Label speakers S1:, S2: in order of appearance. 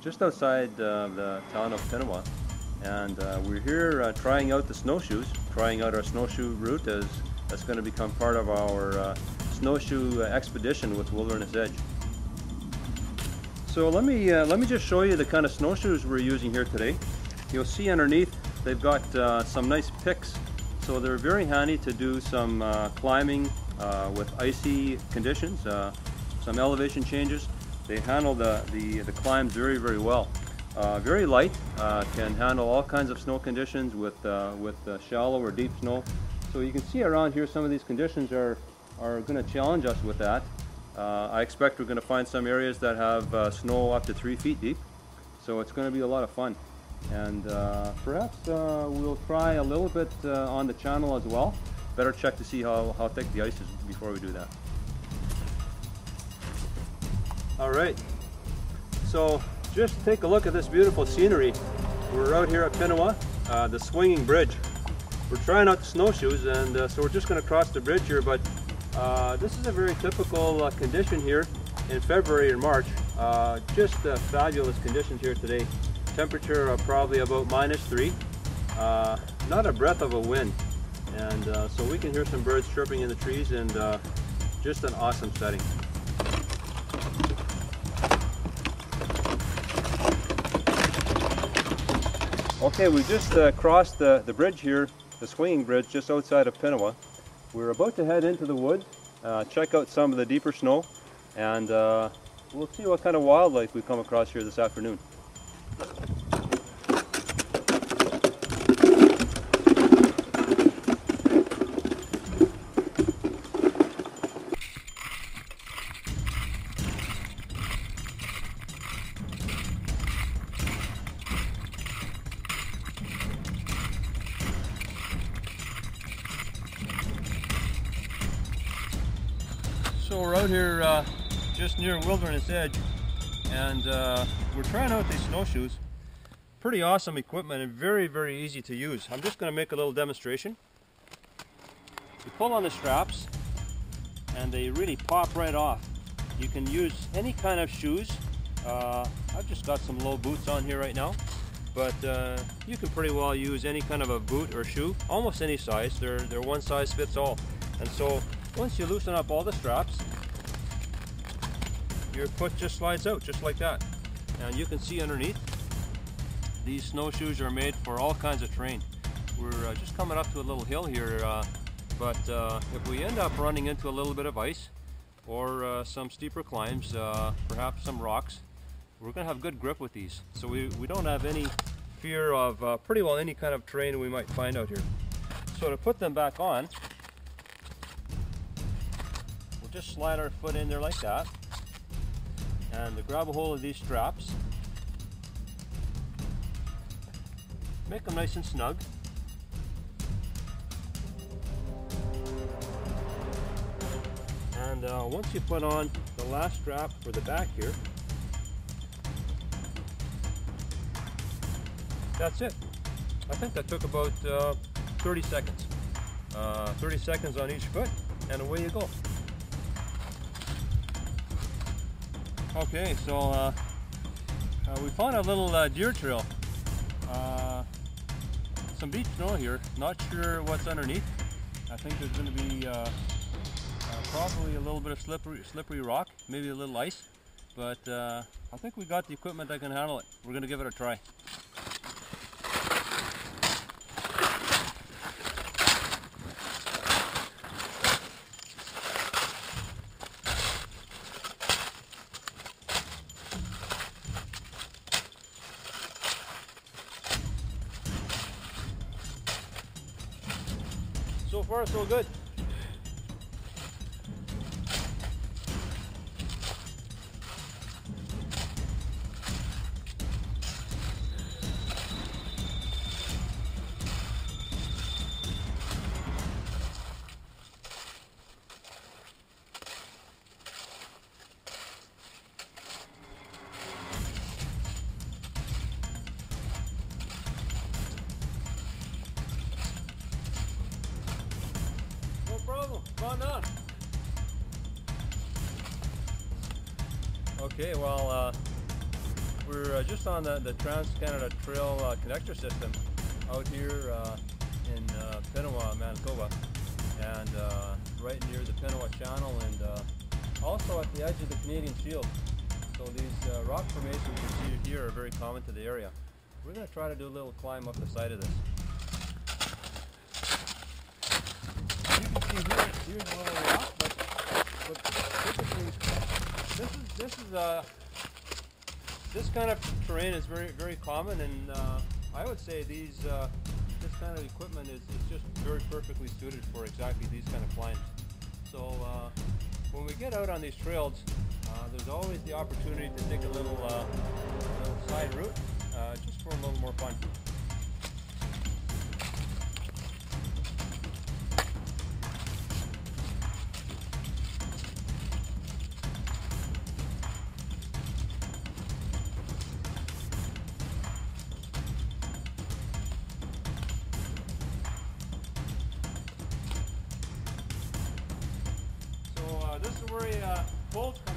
S1: just outside the town of Pinawa, and we're here trying out the snowshoes, trying out our snowshoe route as that's going to become part of our snowshoe expedition with Wilderness Edge. So let me just show you the kind of snowshoes we're using here today. You'll see underneath they've got some nice picks, so they're very handy to do some climbing with icy conditions, some elevation changes. They handle the climbs very, very well. Very light, can handle all kinds of snow conditions with shallow or deep snow. So you can see around here some of these conditions are going to challenge us with that. I expect we're going to find some areas that have snow up to 3 feet deep. So it's going to be a lot of fun. And perhaps we'll try a little bit on the channel as well. Better check to see how thick the ice is before we do that. Alright, so just take a look at this beautiful scenery. We're out here at Pinawa, the swinging bridge. We're trying out the snowshoes, and so we're just going to cross the bridge here, but this is a very typical condition here in February and March. Just fabulous conditions here today. Temperature probably about -3, not a breath of a wind, and so we can hear some birds chirping in the trees, and just an awesome setting. Okay, we just crossed the bridge here, the swinging bridge just outside of Pinawa. We're about to head into the woods, check out some of the deeper snow, and we'll see what kind of wildlife we come across here this afternoon. So we're out here just near Wilderness Edge, and we're trying out these snowshoes. Pretty awesome equipment and very, very easy to use. I'm just going to make a little demonstration. You pull on the straps and they really pop right off. You can use any kind of shoes. I've just got some low boots on here right now, but you can pretty well use any kind of a boot or shoe, almost any size. They're one size fits all. And so once you loosen up all the straps, your foot just slides out just like that. And you can see underneath, these snowshoes are made for all kinds of terrain. We're just coming up to a little hill here, but if we end up running into a little bit of ice or some steeper climbs, perhaps some rocks, we're going to have good grip with these. So we don't have any fear of pretty well any kind of terrain we might find out here. So to put them back on, just slide our foot in there like that, and to grab a hold of these straps, make them nice and snug, and once you put on the last strap for the back here, that's it. I think that took about 30 seconds. 30 seconds on each foot, and away you go. Okay, so we found a little deer trail. Some deep snow here. Not sure what's underneath. I think there's going to be probably a little bit of slippery rock, maybe a little ice. But I think we got the equipment that can handle it. We're going to give it a try. So far, so good. Come on down. Okay, well, We're just on the Trans-Canada Trail connector system out here in Pinawa, Manitoba, and right near the Pinawa Channel, and also at the edge of the Canadian Shield. So these rock formations you see here are very common to the area. We're going to try to do a little climb up the side of this. You can see here's a little rock, but typically this kind of terrain is very common, and I would say this kind of equipment is just very perfectly suited for exactly these kind of climbs. So when we get out on these trails, there's always the opportunity to take a little side route, just for a little more fun. This is where a bolt comes